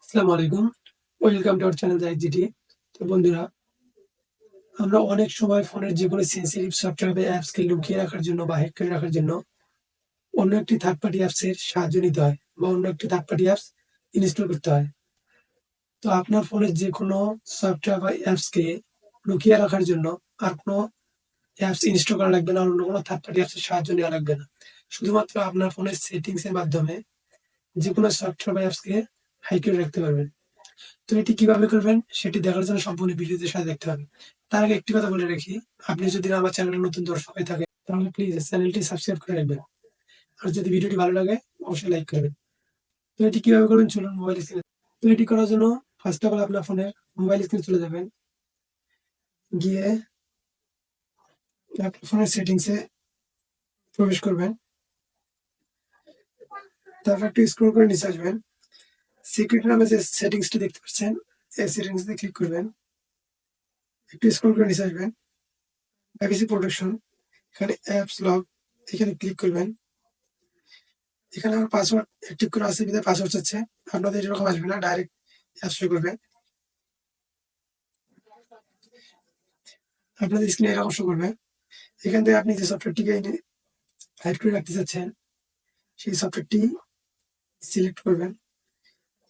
আসসালামু আলাইকুম। Welcome to our channel Zahid GT। তো বন্ধুরা, আমরা অনেক সময় ফোনের যেকোনো সেনসিটিভ সফটওয়্যার বা অ্যাপসকে লুকিয়ে রাখার জন্য বা হ্যাক করে রাখার জন্য অন্য একটি থার্ড পার্টি অ্যাপসের সাহায্য নিতে হয় বা অন্য একটি থার্ড পার্টি অ্যাপস ইনস্টল করতে হয়। তো আপনার ফোনের যেকোনো সফটওয়্যার বা অ্যাপসকে লুকিয়ে রাখার জন্য আর কোনো অ্যাপস ইনস্টল করা লাগবে না, আর অন্য কোনো থার্ড পার্টি অ্যাপসের সাহায্য নেওয়া লাগবে না। শুধুমাত্র আপনার ফোনের সেটিংস এর মাধ্যমে যেকোনো সফটওয়্যার বা অ্যাপসকে হাইড করে রাখতে পারবেন। তো এটি কিভাবে করবেন সেটি দেখার জন্য সম্পূর্ণ ভিডিওটির সাথে দেখতে হবে। তার আগে একটি কথা বলে রাখি, আপনি যদি আমার চ্যানেলে নতুন দর্শক হয়ে থাকেন তাহলে প্লিজ চ্যানেলটি সাবস্ক্রাইব করে রাখবেন। আর যদি ভিডিওটি ভালো লাগে অবশ্যই লাইক করবেন। তো এটি কিভাবে করবেন চলুন মোবাইল স্ক্রিনে। তো এটি করার জন্য ফার্স্ট অফ অল আপনার ফোনের মোবাইল স্ক্রিনে চলে যাবেন। গিয়ে আপনার ফোনের সেটিংসে প্রবেশ করবেন। তারপর একটু স্ক্রল করে নিচে আসবেন। সিক্রেট নামে যে সেটিংসটি দেখতে পাচ্ছেন এই সেটিংসে ক্লিক করবেন। একটু স্ক্রল করে নিচে আসবেন। প্রাইভেসি প্রোটেকশন, এখানে অ্যাপস লগ, এখানে ক্লিক করবেন। এখানে আমার পাসওয়ার্ড অ্যাক্টিভ করা আছে বিধায় পাসওয়ার্ড চাচ্ছে। আপনাদের এরকম আসবে না, ডাইরেক্ট অ্যাপ শো করবে। আপনাদের স্ক্রিনে এরকম শো করবে। এখান থেকে আপনি যে সফটওয়্যারটিকে হাইড করে রাখতে চাচ্ছেন সেই সফটওয়্যারটি সিলেক্ট করবেন।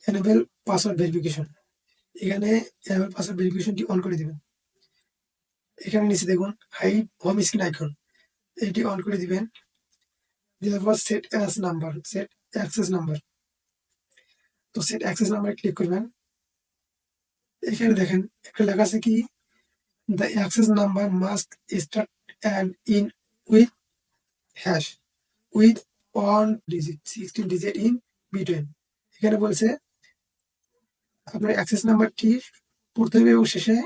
এনেবল পাসওয়ার্ড ভেরিফিকেশন, এখানে এনেবল পাসওয়ার্ড ভেরিফিকেশনটি অন করে দিবেন। এখানে নিচে দেখুন হাইড হোম স্ক্রিন আইকন, এটি অন করে দিবেন। দেওয়ার পর set as number, set access number, তো সেট অ্যাক্সেস নাম্বারে ক্লিক করবেন। এখানে দেখেন একটা লেখা আছে কি, the access number must start and end with hash with 1 digit 16 digit in between। এখানে বলছে আপনার অ্যাক্সেস নাম্বারটি প্রথমে এবং শেষে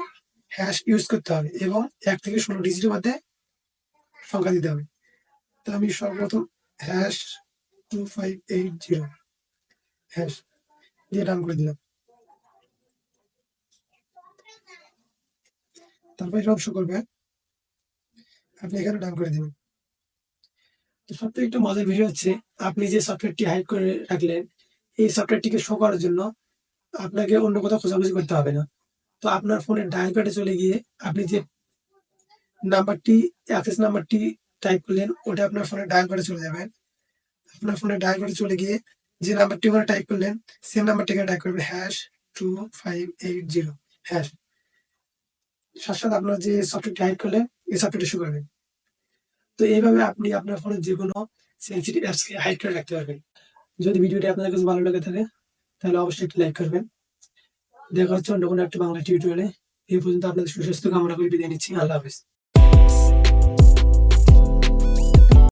হ্যাশ ইউজ করতে হবে এবং 1 থেকে 16 ডিজিটের মধ্যে সংখ্যা দিতে হবে। তো আমি সর্বপ্রথম হ্যাশ 2580 হ্যাশ দিয়ে ডান করে দিলাম। তারপর এটা শো করবে, আপনি এখানে ডান করে দিবেন। তো সবথেকে একটা মজার বিষয় হচ্ছে, আপনি যে সফটওয়্যারটি হাইড করে রাখলেন এই সফটওয়্যারটিকে শো করার জন্য আপনাকে অন্য কোথাও খোঁজাখুঁজি করতে হবে না। তো আপনার ফোনের ডায়াল প্যাডে চলে গিয়ে আপনি যে নাম্বারটি, অ্যাক্সেস নাম্বারটি টাইপ করলেন ওটা আপনার ফোনের ডায়াল প্যাডে চলে যাবেন। আপনার ফোনের ডায়াল প্যাডে চলে গিয়ে যে নাম্বারটি ওখানে টাইপ করলেন সেম নাম্বারটি এখানে টাইপ করবেন #2580 হ্যাশ। সাথে সাথে আপনার যে সফটওয়্যারটি হাইড করলেন এই সফটওয়্যারটি শো করবে। তো এইভাবে আপনি আপনার ফোনের যেকোনো সেনসিটিভ অ্যাপসকে হাইড করে রাখতে পারবেন। যদি ভিডিওটি আপনাদের কাছে ভালো লেগে থাকে তাহলে অবশ্যই একটি লাইক করবেন। দেখা হচ্ছে অন্য কোনো একটা বাংলা টিউটোরিয়ালে। এই পর্যন্ত আপনাদের সুস্বাস্থ্য কামনা করে বিদায় নিচ্ছি। আল্লাহ হাফেজ।